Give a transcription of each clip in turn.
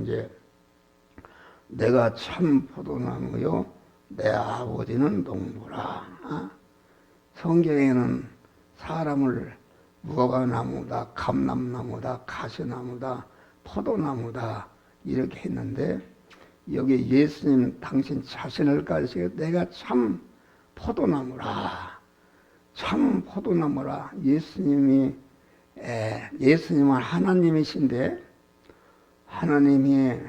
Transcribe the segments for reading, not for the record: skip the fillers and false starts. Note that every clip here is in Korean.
이제 내가 참 포도나무요 내 아버지는 농부라. 성경에는 사람을 무화과나무다, 감람나무다, 가시나무다, 포도나무다 이렇게 했는데 여기 예수님 당신 자신을 가리시고 내가 참 포도나무라. 참 포도나무라. 예수님은 하나님이신데 하나님이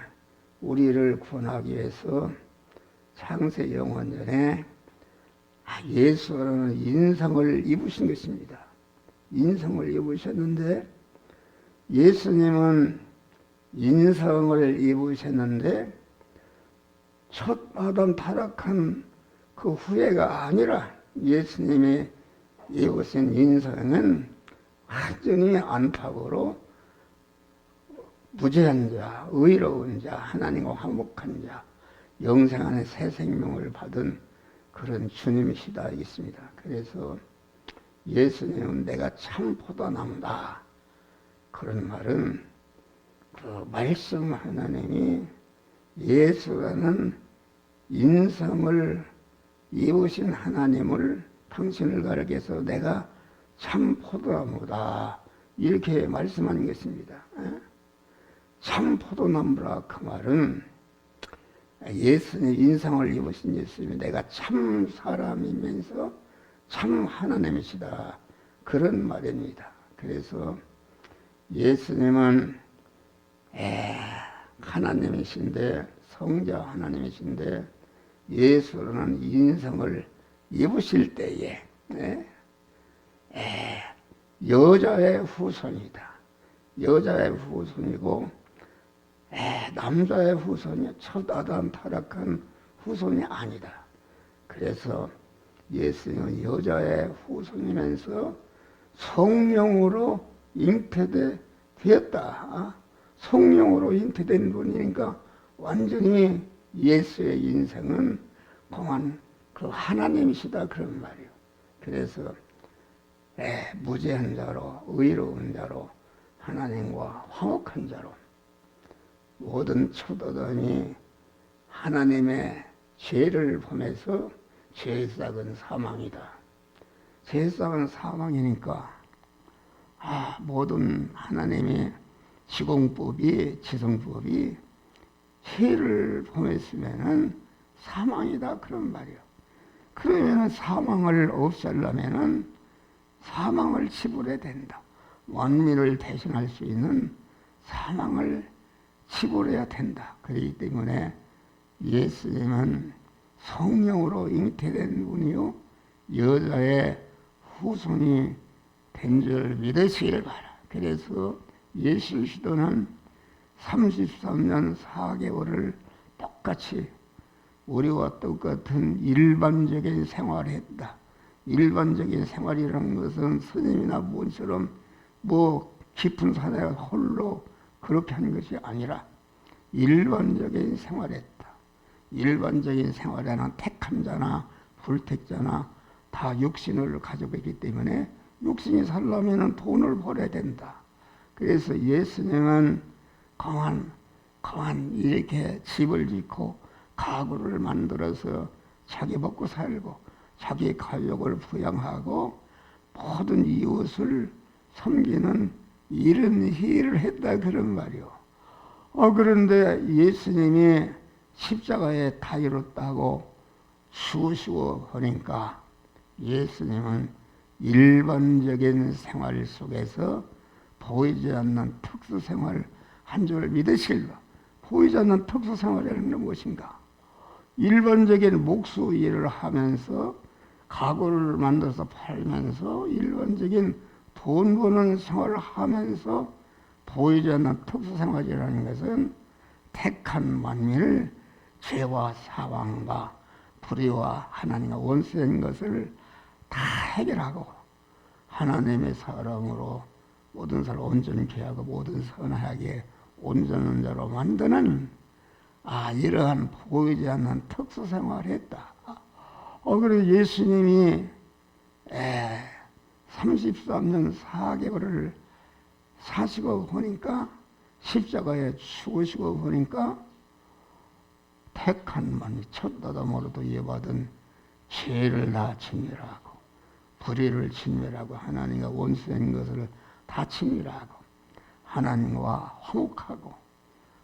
우리를 구원하기 위해서 창세 영원전에 예수라는 인성을 입으신 것입니다. 인성을 입으셨는데 예수님은 인성을 입으셨는데 첫 아담 타락한 그 후회가 아니라 예수님이 입으신 인성은 완전히 안팎으로 무죄한 자, 의로운 자, 하나님과 화목한 자, 영생 안에 새 생명을 받은 그런 주님이시다 있습니다. 그래서 예수님은 내가 참 포도나무다. 그런 말은 그 말씀 하나님이 예수라는 인성을 입으신 하나님을 당신을 가리켜서 내가 참 포도나무다. 이렇게 말씀하는 것입니다. 참 포도나무라 그 말은 예수님 인성을 입으신 예수님이 내가 참 사람이면서 참 하나님이시다. 그런 말입니다. 그래서 예수님은 하나님이신데 성자 하나님이신데 예수라는 인성을 입으실 때에 여자의 후손이다. 여자의 후손이고 남자의 후손이 첫 아담 타락한 후손이 아니다. 그래서 예수님은 여자의 후손이면서 성령으로 잉태되었다. 성령으로 잉태된 분이니까 완전히 예수의 인생은 공한 그 하나님이시다 그런 말이에요. 그래서 무죄한 자로 의로운 자로 하나님과 화목한 자로 모든 초도들이 하나님의 죄를 범해서 죄삭은 사망이다. 죄삭은 사망이니까 모든 하나님의 지공법이 지성법이 죄를 범했으면은 사망이다 그런 말이에요. 그러면은 사망을 없애려면은 사망을 치부려야 된다. 원민을 대신할 수 있는 사망을 치부려야 된다. 그렇기 때문에 예수님은 성령으로 잉태된 분이요 여자의 후손이 된 줄 믿으시길 바라. 그래서 예수 시도는 33년 4개월을 똑같이 우리와 똑같은 일반적인 생활을 했다. 일반적인 생활이라는 것은 스님이나 모처럼 깊은 산에 홀로 그렇게 하는 것이 아니라 일반적인 생활했다. 일반적인 생활에는 택한 자나 불택자나 다 육신을 가지고 있기 때문에 육신이 살려면 돈을 벌어야 된다. 그래서 예수님은 강한 이렇게 집을 짓고 가구를 만들어서 자기 먹고 살고 자기 가족을 부양하고 모든 이웃을 섬기는 이런 일을 했다 그런 말이요. 그런데 예수님이 십자가에 다 이뤘다고 죽으시고 하니까 예수님은 일반적인 생활 속에서 보이지 않는 특수생활 한 줄 믿으실까? 보이지 않는 특수생활이라는 건 무엇인가? 일반적인 목수 일을 하면서 가구를 만들어서 팔면서 일반적인 돈 버는 생활을 하면서 보이지 않는 특수생활이라는 것은 택한 만민을 죄와 사망과 불의와 하나님과 원수된 것을 다 해결하고 하나님의 사랑으로 모든 사람을 온전케 하고 모든 선하게 온전한 자로 만드는 이러한 보이지 않는 특수생활을 했다. 그래서 예수님이 33년 4개월을 사시고 보니까 십자가에 죽으시고 보니까 택한 만이 쳤다도 모르도 이어받은 죄를 다 진멸하고 불의를 진멸하고 하나님과 원수된 것을 다 진멸하고 하나님과 화목하고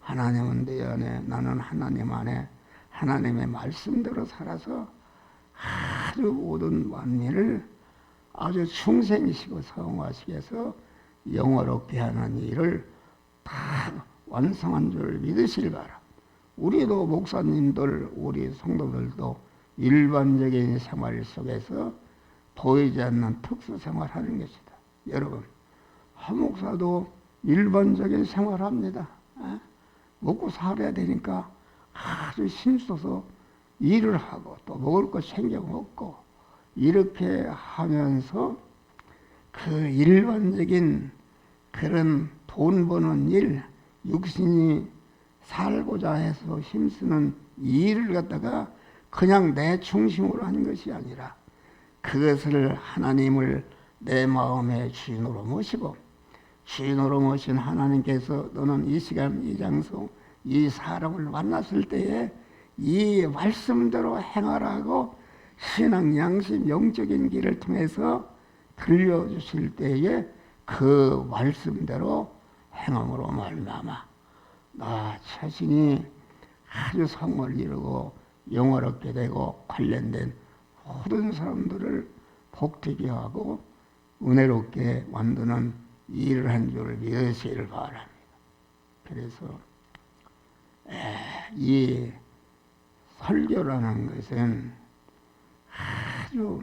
하나님은 내 안에 나는 하나님 안에 하나님의 말씀대로 살아서 아주 모든 만민을 아주 충성이시고 성화시켜서 영화롭게 하는 일을 다 완성한 줄 믿으시길 바라. 우리도 목사님들 우리 성도들도 일반적인 생활 속에서 보이지 않는 특수 생활하는 것이다. 여러분 한 목사도 일반적인 생활합니다. 먹고 살아야 되니까 아주 힘써서 일을 하고 또 먹을 것 챙겨 먹고 이렇게 하면서 그 일반적인 그런 돈 버는 일, 육신이 살고자 해서 힘쓰는 일을 갖다가 그냥 내 중심으로 하는 것이 아니라 그것을 하나님을 내 마음의 주인으로 모시고 주인으로 모신 하나님께서 너는 이 시간 이 장소 이 사람을 만났을 때에 이 말씀대로 행하라고 신앙 양심 영적인 길을 통해서 들려주실 때에 그 말씀대로 행함으로 말미암아 나 자신이 아주 성을 이루고 영화롭게 되고 관련된 모든 사람들을 복되게 하고 은혜롭게 만드는 일을 한 줄을 믿으시기를 바랍니다. 그래서 이 설교라는 것은 아주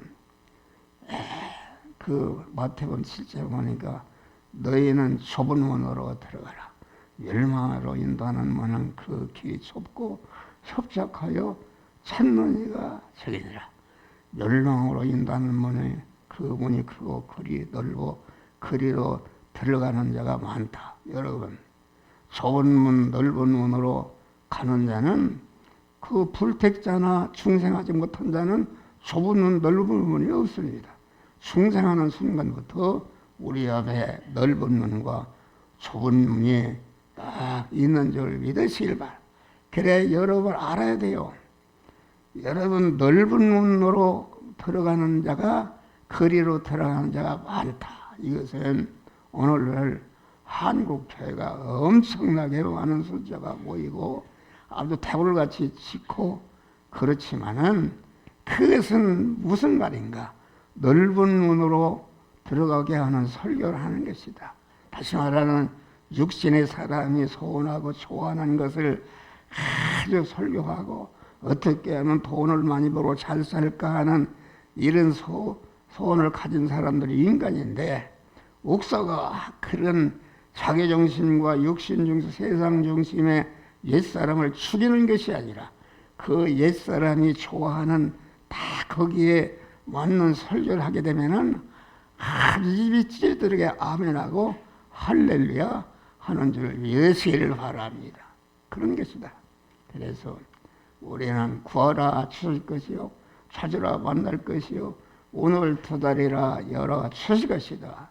그 마태복음 7장 보니까 너희는 좁은 문으로 들어가라. 멸망으로 인도하는 문은 그 길이 좁고 협착하여 찾는 이가 적이니라. 멸망으로 인도하는 문이 그 문이 크고 거리 넓고 거리로 들어가는 자가 많다. 여러분 좁은 문 넓은 문으로 가는 자는 그 불택자나 중생하지 못한 자는 좁은 문 넓은 문이 없습니다. 중생하는 순간부터 우리 앞에 넓은 문과 좁은 문이 딱 있는 줄 믿으시길 바랍니다. 그래 여러분 알아야 돼요. 여러분 넓은 문으로 들어가는 자가 거리로 들어가는 자가 많다. 이것은 오늘날 한국교회가 엄청나게 많은 숫자가 모이고 아주 태굴같이 짙고 그렇지만은 그것은 무슨 말인가? 넓은 문으로 들어가게 하는 설교를 하는 것이다. 다시 말하는 육신의 사람이 소원하고 좋아하는 것을 아주 설교하고 어떻게 하면 돈을 많이 벌고 잘 살까 하는 이런 소원을 가진 사람들이 인간인데 옥사가 그런 자기중심과 육신중심, 세상중심의 옛사람을 죽이는 것이 아니라 그 옛사람이 좋아하는 다 거기에 맞는 설교를 하게 되면은 아주 입이 찢어들게 아멘하고 할렐루야 하는 줄 믿으시기를 바랍니다. 그런 것이다. 그래서 우리는 구하라 주실 것이요 찾으라 만날 것이요 오늘 두 달이라 열어 주실 것이다.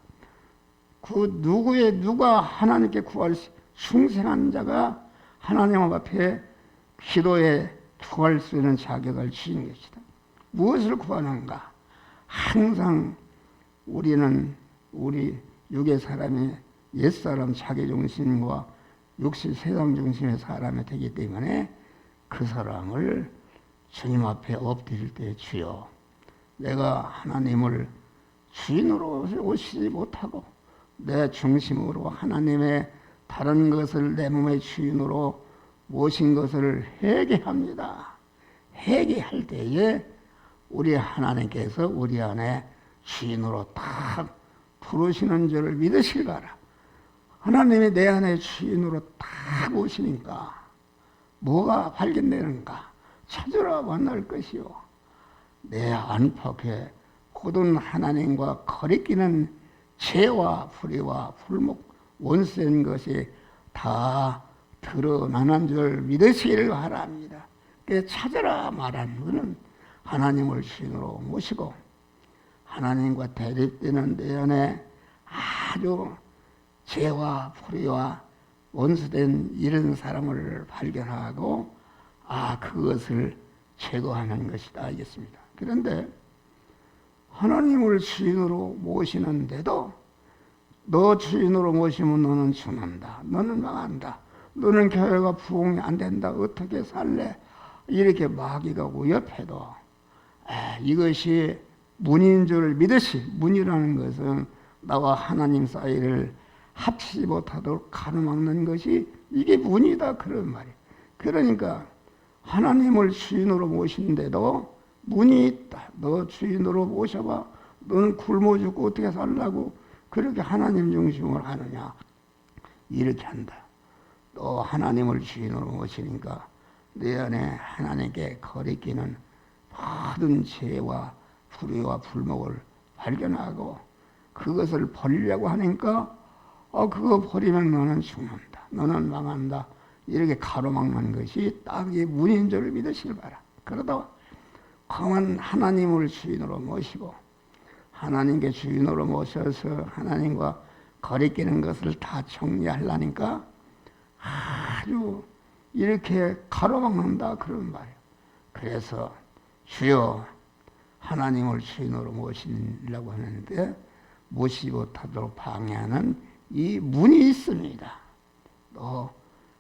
그 누가 하나님께 구할 충성한 자가 하나님 앞에 기도에 구할 수 있는 자격을 주신 것이다. 무엇을 구하는가? 항상 우리는 우리 육의 사람이 옛사람 자기중심과 육신 세상중심의 사람이 되기 때문에 그 사람을 주님 앞에 엎드릴 때 주여 내가 하나님을 주인으로 오시지 못하고 내 중심으로 하나님의 다른 것을 내 몸의 주인으로 모신 것을 회개합니다. 회개할 때에 우리 하나님께서 우리 안에 주인으로 딱 부르시는 줄을 믿으시기 바라. 하나님이 내 안에 주인으로 딱 오시니까 뭐가 발견되는가? 찾으라 만날 것이요. 내 안팎에 고든 하나님과 거리끼는 죄와 불의와 불목 원수된 것이 다 드러나는 줄 믿으시기를 바랍니다. 찾으라 말하는 것은 하나님을 주인으로 모시고 하나님과 대립되는 내 안에 아주 죄와 불의와 원수된 이런 사람을 발견하고 그것을 제거하는 것이다 알겠습니다. 그런데 하나님을 주인으로 모시는데도 너 주인으로 모시면 너는 죽는다. 너는 망한다. 너는 교회가 부흥이 안 된다. 어떻게 살래? 이렇게 마귀가 위협해도 이것이 문인 줄 믿으시. 문이라는 것은 나와 하나님 사이를 합치지 못하도록 가로막는 것이 이게 문이다 그런 말이에요. 그러니까 하나님을 주인으로 모신데도 문이 있다. 너 주인으로 모셔봐. 너는 굶어 죽고 어떻게 살라고 그렇게 하나님 중심을 하느냐. 이렇게 한다. 너 하나님을 주인으로 모시니까 내 안에 하나님께 거리끼는 모든 죄와 불의와 불목을 발견하고 그것을 버리려고 하니까 그거 버리면 너는 죽는다. 너는 망한다. 이렇게 가로막는 것이 딱 이 문인 줄 믿으시길 바라. 그러다 강한 하나님을 주인으로 모시고 하나님께 주인으로 모셔서 하나님과 거리끼는 것을 다 정리하려니까 아주 이렇게 가로막는다 그런 말이에요. 그래서 주여 하나님을 주인으로 모시려고 하는데 모시지 못하도록 방해하는 이 문이 있습니다. 또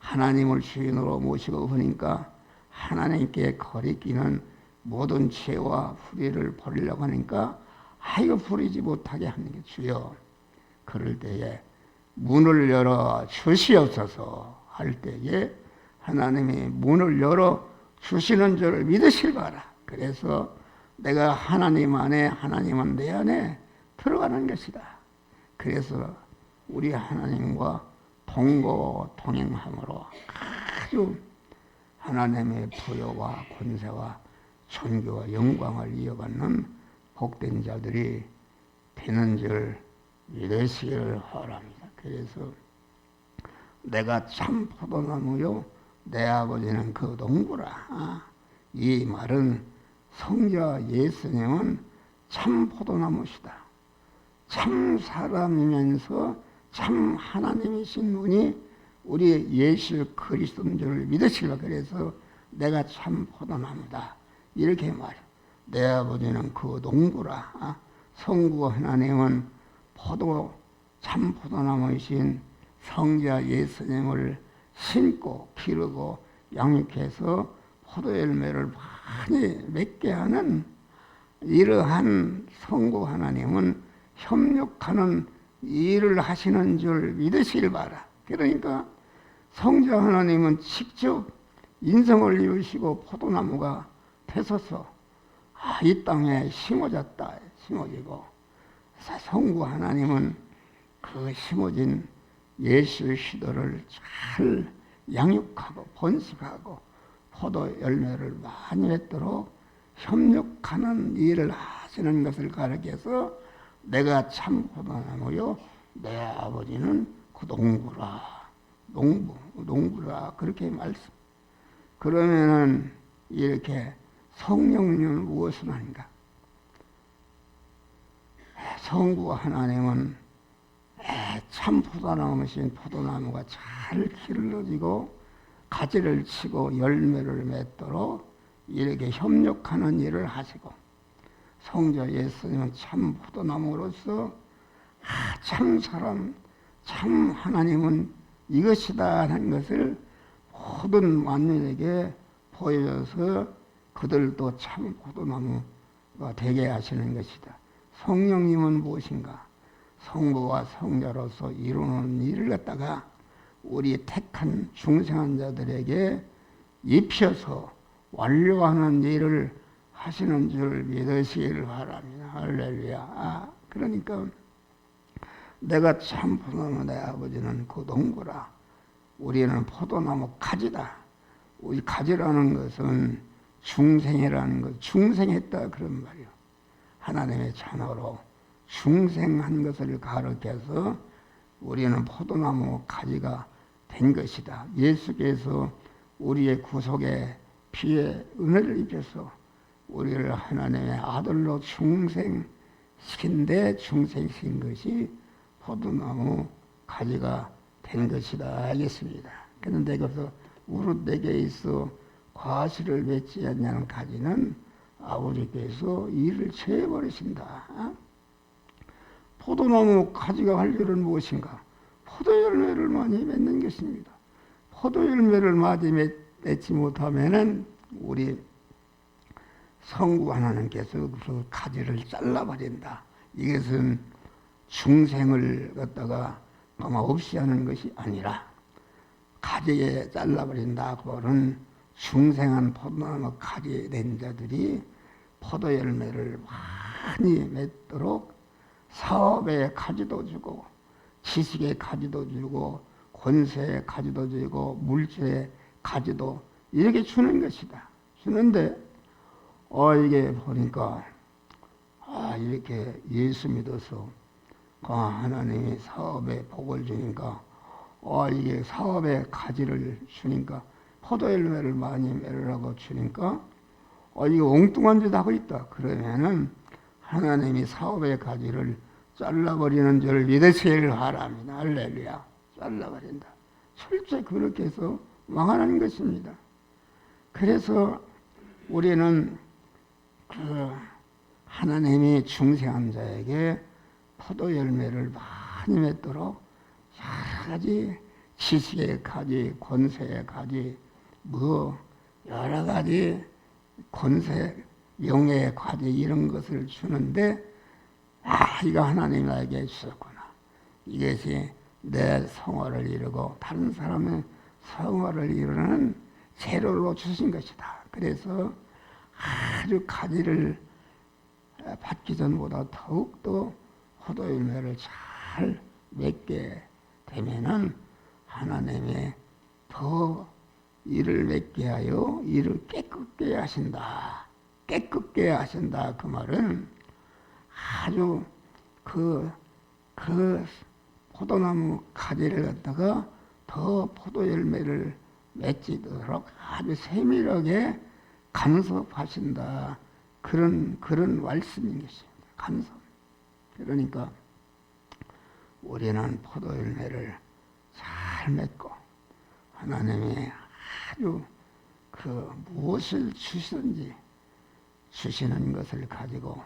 하나님을 주인으로 모시고 보니까 하나님께 거리끼는 모든 죄와 불의를 버리려고 하니까 이거 버리지 못하게 하는 게 주여. 그럴 때에 문을 열어 주시옵소서 할 때에 하나님이 문을 열어 주시는 줄을 믿으실 바라. 그래서 내가 하나님 안에 하나님은 내 안에 들어가는 것이다. 그래서 우리 하나님과 동거 동행함으로 아주 하나님의 부여와 권세와 존귀와 영광을 이어받는 복된 자들이 되는 줄 믿으시기를 바랍니다. 그래서 내가 참 포도나무요 내 아버지는 그 농부라. 이 말은 성자 예수님은 참 포도나무시다. 참 사람이면서 참 하나님이신 분이 우리 예수 그리스도인 줄 믿으시라. 그래서 내가 참 포도나무다 이렇게 말해. 내 아버지는 그 농부라. 성부 하나님은 참 포도나무이신 성자 예수님을 심고 기르고 양육해서 포도 열매를 많이 맺게 하는 이러한 성부 하나님은 협력하는 일을 하시는 줄 믿으시길 바라. 그러니까 성자 하나님은 직접 인성을 이루시고 포도나무가 되소서 이 땅에 심어졌다. 심어지고 성부 하나님은 그 심어진 예수 시도를 잘 양육하고 번식하고 포도 열매를 많이 맺도록 협력하는 일을 하시는 것을 가르쳐서 내가 참 포도나무요 내 아버지는 그 농부라. 농부라 그렇게 말씀. 그러면은 이렇게 성령님은 무엇을 하는가? 성부 하나님은 참 포도나무신 포도나무가 잘 길러지고 가지를 치고 열매를 맺도록 이렇게 협력하는 일을 하시고 성자 예수님은 참 포도나무로서 참 사람 참 하나님은 이것이다 하는 것을 모든 만민에게 보여줘서 그들도 참 포도나무가 되게 하시는 것이다. 성령님은 무엇인가? 성부와 성자로서 이루는 일을 갖다가 우리 택한 중생한 자들에게 입혀서 완료하는 일을 하시는 줄 믿으시기를 바랍니다. 할렐루야. 그러니까 내가 참 포도나무 내 아버지는 그 농부라. 우리는 포도나무 가지다. 우리 가지라는 것은 중생이라는 것, 중생했다 그런 말이요. 하나님의 자녀로 중생한 것을 가르쳐서 우리는 포도나무 가지가 된 것이다. 예수께서 우리의 구속의 피에 은혜를 입혀서 우리를 하나님의 아들로 중생시킨데 중생시킨 것이 포도나무 가지가 된 것이다 하겠습니다. 그런데 거기서 우릇 내게 있어 과실을 맺지 않냐는 가지는 아버지께서 이를 채워버리신다. 포도나무 가지가 할 일은 무엇인가? 포도 열매를 많이 맺는 것입니다. 포도 열매를 많이 맺지 못하면은 우리 성부 하나님께서 그 가지를 잘라버린다. 이것은 중생을 갖다가 아마 없이 하는 것이 아니라 가지에 잘라버린다. 그거는 중생한 포도나무 가지에 된 자들이 포도 열매를 많이 맺도록 사업에 가지도 주고 지식에 가지도 주고 권세에 가지도 주고 물질에 가지도 이렇게 주는 것이다. 주는데 이게 보니까 이렇게 예수 믿어서 하나님이 사업에 복을 주니까 이게 사업에 가지를 주니까 포도 열매를 많이 맺으라고 주니까 이거 엉뚱한 짓 하고 있다. 그러면은 하나님이 사업의 가지를 잘라버리는 줄 믿으시길 바랍니다. 할렐루야. 잘라버린다. 실제 그렇게 해서 망하는 것입니다. 그래서 우리는 그 하나님이 중생한 자에게 포도 열매를 많이 맺도록 여러 가지 지식의 가지, 권세의 가지, 여러 가지 권세, 영예의 가지 이런 것을 주는데 이거 하나님이 나에게 주셨구나. 이것이 내 성화를 이루고 다른 사람의 성화를 이루는 재료로 주신 것이다. 그래서 아주 가지를 받기 전보다 더욱더 포도 열매를 잘 맺게 되면은 하나님이 더 이를 맺게 하여 이를 깨끗게 하신다. 깨끗게 하신다. 그 말은 아주 그 포도나무 가지를 갖다가 더 포도 열매를 맺도록 아주 세밀하게 간섭하신다. 그런 말씀인 것입니다. 간섭. 그러니까 우리는 포도 열매를 잘 맺고 하나님이 아주 무엇을 주시든지 주시는 것을 가지고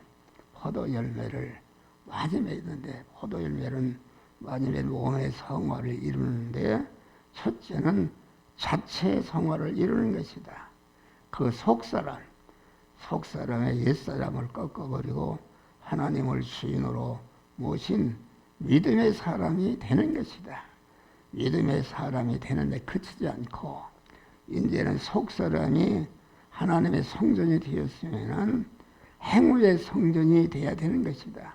포도 열매를 많이 맺는데 포도 열매는 많이 맺는 몸의 성화를 이루는데 첫째는 자체 성화를 이루는 것이다. 그 속사람의 옛사람을 꺾어버리고 하나님을 주인으로 모신 믿음의 사람이 되는 것이다. 믿음의 사람이 되는데 그치지 않고 이제는 속사람이 하나님의 성전이 되었으면 행위의 성전이 되어야 되는 것이다.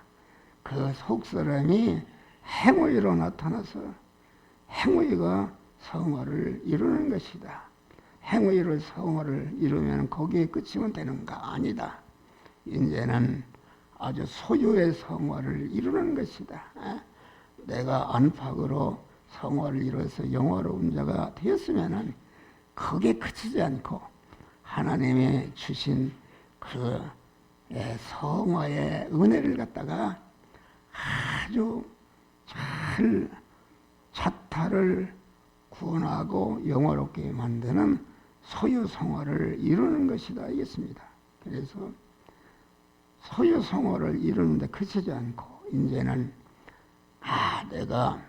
그 속사람이 행위로 나타나서 행위가 성화를 이루는 것이다. 행위로 성화를 이루면 거기에 끝이면 되는가? 아니다. 이제는 아주 소유의 성화를 이루는 것이다. 내가 안팎으로 성화를 이루어서 영화로운 자가 되었으면 거기에 그치지 않고 하나님이 주신 그 성화의 은혜를 갖다가 아주 잘 자타를 구원하고 영화롭게 만드는 소유 성화를 이루는 것이다 이겠습니다. 그래서 소유 성화를 이루는데 그치지 않고 이제는 내가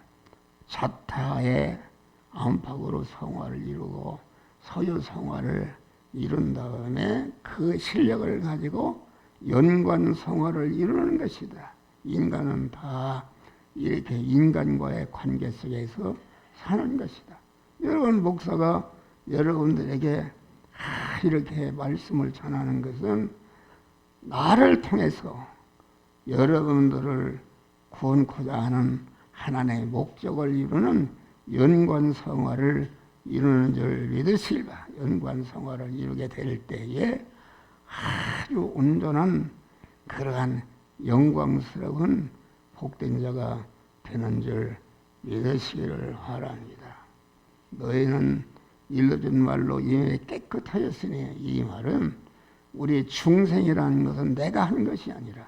자타의 안팎으로 성화를 이루고 소유 성화를 이룬 다음에 그 실력을 가지고 연관 성화를 이루는 것이다. 인간은 다 이렇게 인간과의 관계 속에서 사는 것이다. 여러분 목사가 여러분들에게 이렇게 말씀을 전하는 것은 나를 통해서 여러분들을 구원코자 하는 하나님의 목적을 이루는 연관성화를 이루는 줄 믿으시길 바. 연관성화를 이루게 될 때에 아주 온전한 그러한 영광스러운 복된 자가 되는 줄 믿으시기를 바랍니다. 너희는 일러준 말로 이미 깨끗하였으니 이 말은 우리 중생이라는 것은 내가 하는 것이 아니라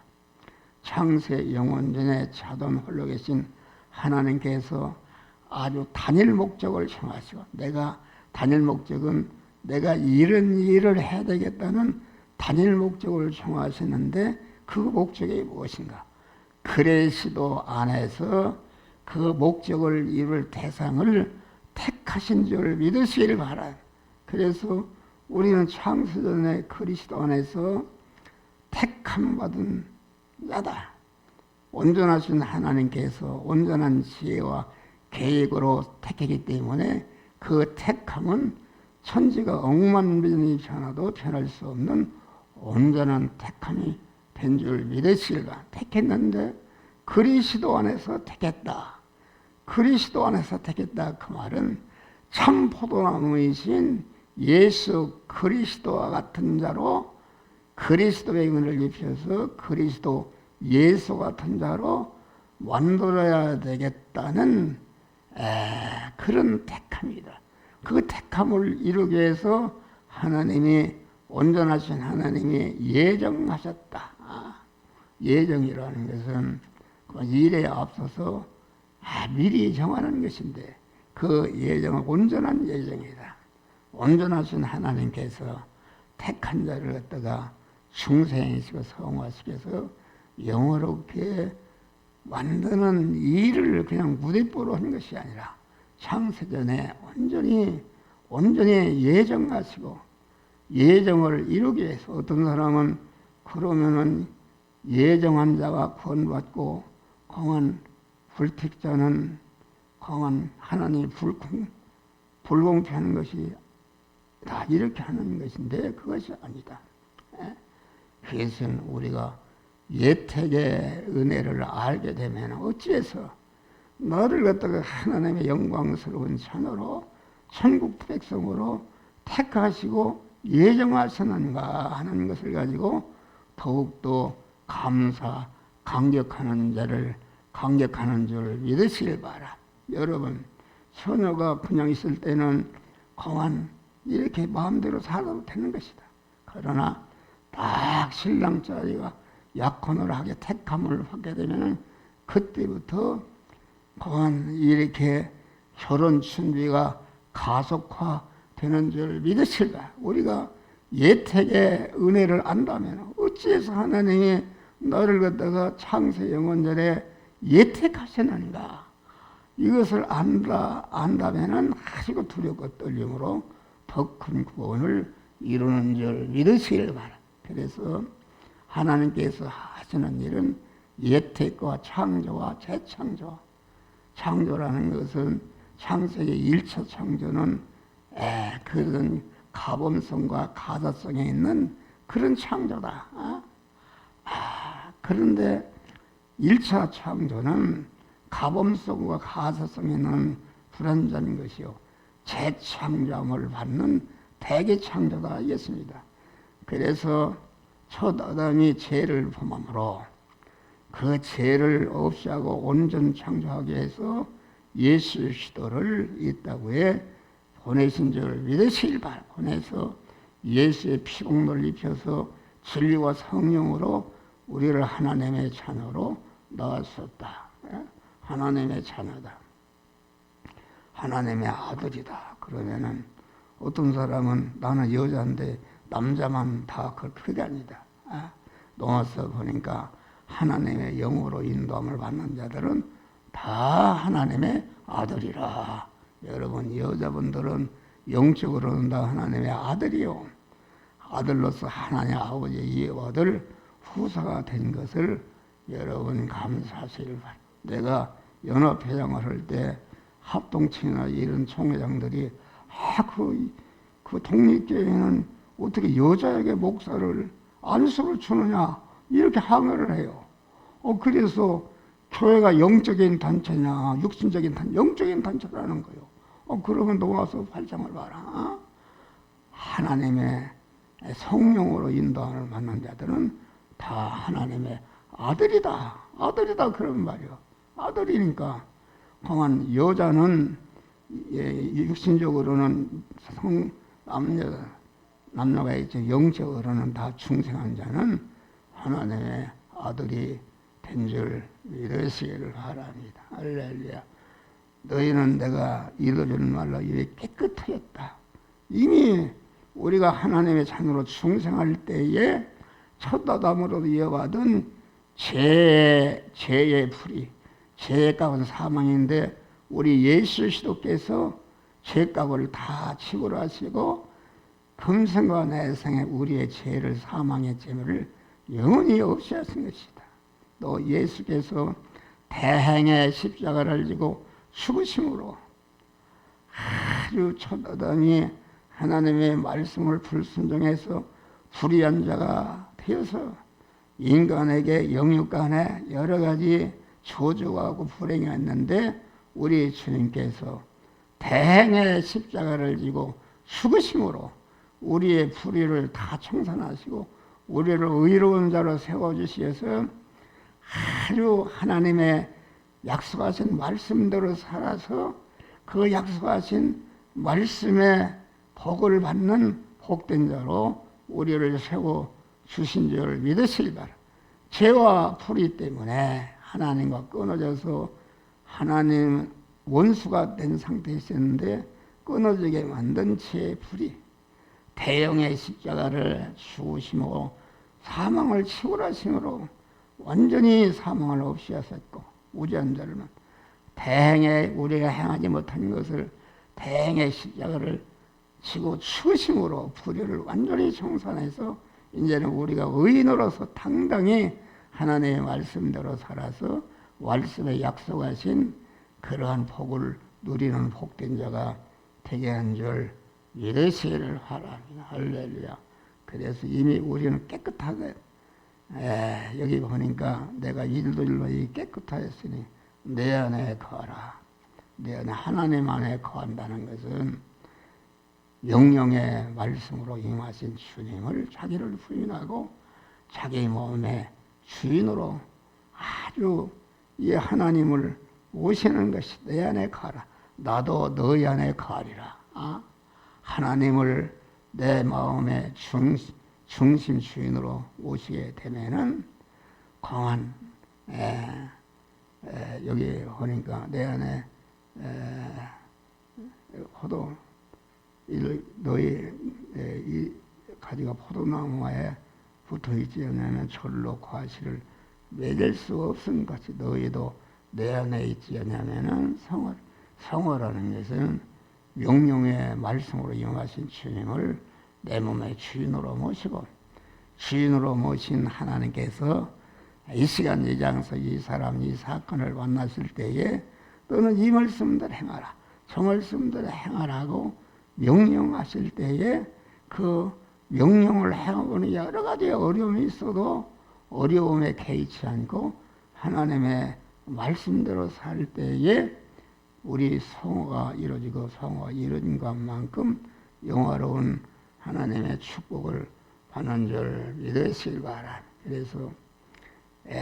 창세 영원전에 자돈 홀로 계신 하나님께서 아주 단일 목적을 정하시고, 내가 단일 목적은 내가 이런 일을 해야 되겠다는 단일 목적을 정하시는데 그 목적이 무엇인가? 그리스도 안에서 그 목적을 이룰 대상을 택하신 줄 믿으시길 바라요. 그래서 우리는 창세전에 그리스도 안에서 택함 받은 자다. 온전하신 하나님께서 온전한 지혜와 계획으로 택했기 때문에 그 택함은 천지가 억만변이 변화도 변할 수 없는 온전한 택함이 된 줄 믿으시일까? 택했는데 그리스도 안에서 택했다. 그리스도 안에서 택했다. 그 말은 참 포도나무이신 예수 그리스도와 같은 자로 그리스도의 은혜를 입혀서 그리스도 예수 같은 자로 만들어야 되겠다는 그런 택함이다. 그 택함을 이루기 위해서 하나님이 온전하신 하나님이 예정하셨다. 예정이라는 것은 그 일에 앞서서 미리 정하는 것인데 그 예정은 온전한 예정이다. 온전하신 하나님께서 택한 자를 갖다가 중생이시고 성화시켜서 영어롭게 만드는 일을 그냥 무대뽀로 한 것이 아니라 창세전에 온전히 예정하시고 예정을 이루기 위해서 어떤 사람은 그러면은 예정한 자가 구원받고 강한 불택자는 강한 하나님이 불공평한 것이 다 이렇게 하는 것인데 그것이 아니다. 그것은 우리가 예택의 은혜를 알게 되면 어찌해서 너를 갖다가 하나님의 영광스러운 자녀로 천국 백성으로 택하시고 예정하셨는가 하는 것을 가지고 더욱더 감사, 감격하는 줄 믿으시길 바라. 여러분, 처녀가 그냥 있을 때는 그만 이렇게 마음대로 살아도 되는 것이다. 그러나 딱 신랑 자리가 약혼을 하게 택함을 하게 되면 그때부터 그만 이렇게 결혼 준비가 가속화되는 줄 믿으실까? 우리가 예택의 은혜를 안다면 어찌해서 하나님이 너를 갖다가 창세 영원절에 예택하셨는가? 이것을 안다면은 아주 두렵고 떨림으로 더 큰 구원을 이루는 줄 믿으시길 바라. 그래서 하나님께서 하시는 일은 예택과 창조와 재창조. 창조라는 것은 창세기 1차 창조는 그런 가범성과 가사성에 있는 그런 창조다. 그런데 1차 창조는 가범성과 가사성에 있는 불완전한 것이요. 재창조함을 받는 대개창조다 이겠습니다. 그래서 첫 아담이 죄를 범함으로 그 죄를 없이 하고 온전 창조하기 위해서 예수 그리스도를 이 땅에 보내신 줄 믿으시길 바랍니다. 보내서 예수의 피공로를 입혀서 진리와 성령으로 우리를 하나님의 자녀로 낳았었다. 하나님의 자녀다. 하나님의 아들이다. 그러면은 어떤 사람은 나는 여자인데 남자만 다 그게 아니다. 로마서 보니까 하나님의 영으로 인도함을 받는 자들은 다 하나님의 아들이라. 여러분 여자분들은 영적으로는 다 하나님의 아들이요. 아들로서 하나님 아버지의 이해받을 후사가 된 것을 여러분 감사하시길 바랍니다. 내가 연합회장을 할 때 합동층이나 이런 총회장들이 그 독립교회는 어떻게 여자에게 목사를 안수를 주느냐 이렇게 항의를 해요. 그래서 교회가 영적인 단체냐 육신적인 영적인 단체라는 거예요. 그러면 놓아서 발장을 봐라. 하나님의 성령으로 인도함을 받는 자들은 다 하나님의 아들이다. 아들이다 그런 말이요. 아들이니까 그만 여자는 육신적으로는 남녀가 있죠. 영적으로는 다 중생한 자는 하나님의 아들이 된 줄 믿으시기를 바랍니다. 할렐루야. 너희는 내가 이르는 말로 입이 깨끗하였다. 이미 우리가 하나님의 자녀로 충성할 때에 첫 아담으로 이어받은 죄의 불이, 죄의 값은 사망인데 우리 예수 그리스도께서 죄값을 다 지불하시고 금생과 내생에 우리의 죄를, 사망의 죄를 영원히 없이 하신 것이다. 또 예수께서 대행의 십자가를 지고 죽으심으로 아주 첫 아담이 하나님의 말씀을 불순종해서 불의한 자가 되어서 인간에게 영육간에 여러 가지 저주가 하고 불행이 왔는데 우리 주님께서 대행의 십자가를 지고 죽으심으로 우리의 불의를 다 청산하시고 우리를 의로운 자로 세워주시어서 아주 하나님의 약속하신 말씀대로 살아서 그 약속하신 말씀의 복을 받는 복된 자로 우리를 세워 주신 줄을 믿으시기 바랍니다. 죄와 불의 때문에 하나님과 끊어져서 하나님 원수가 된 상태에 있었는데 끊어지게 만든 죄의 불의, 대형의 십자가를 죽으심으로 사망을 치울하심으로 완전히 사망을 없이 하셨고 우주한자를만 대행의 우리가 행하지 못한 것을 대행의 십자가를 지고 죽으심으로 불의를 완전히 청산해서 이제는 우리가 의인으로서 당당히 하나님의 말씀대로 살아서 말씀에 약속하신 그러한 복을 누리는 복된 자가 되게 한 줄 믿으시기를 바랍니다. 할렐루야. 그래서 이미 우리는 깨끗하게 여기 보니까 내가 일들로 깨끗하였으니 내 안에 거하라. 내 안에 하나님 안에 거한다는 것은 명령의 말씀으로 임하신 주님을 자기를 부인하고 자기 몸의 주인으로 아주 이 하나님을 모시는 것이 내 안에 거하라. 나도 너희 안에 거하리라. 하나님을 내 마음의 중심 주인으로 모시게 되면은 강한 여기 보니까 내 안에 포도 너희 이 가지가 포도나무에 붙어 있지 않으면 철로 과실을 맺을 수 없은 것이 너희도 내 안에 있지 않으면은 성화라는 것은 명령의 말씀으로 임하신 주님을 내 몸의 주인으로 모시고 주인으로 모신 하나님께서 이 시간 이 장소 이 사람 이 사건을 만나실 때에 너는 이 말씀대로 행하라 저 말씀대로 행하라고 명령하실 때에 그 명령을 행하고는 여러 가지 어려움이 있어도 어려움에 개의치 않고 하나님의 말씀대로 살 때에 우리 성화가 이루어지고 성화가 이루어진 것만큼 영화로운 하나님의 축복을 받는 줄 믿으시길 바랍니다. 그래서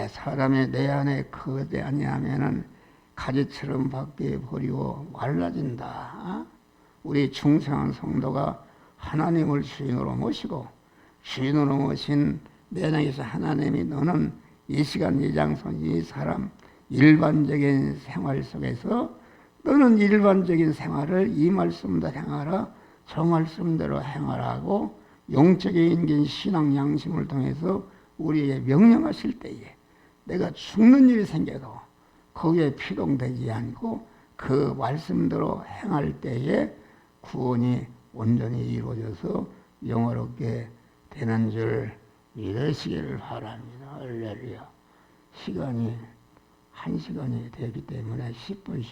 사람이 내 안에 거하지 아니하면은 가지처럼 밖에 버리고 말라진다. 우리 충성한 성도가 하나님을 주인으로 모시고 주인으로 모신 내 안에서 하나님이 너는 이 시간 이 장소 이 사람 일반적인 생활 속에서 너는 일반적인 생활을 이 말씀대로 행하라 저 말씀대로 행하라고 영적인 신앙 양심을 통해서 우리에게 명령하실 때에 내가 죽는 일이 생겨도 거기에 피동되지 않고 그 말씀대로 행할 때에 구원이 온전히 이루어져서 영화롭게 되는 줄 믿으시기를 바랍니다. 할렐루야. 시간이 1시간이 되기 때문에 10분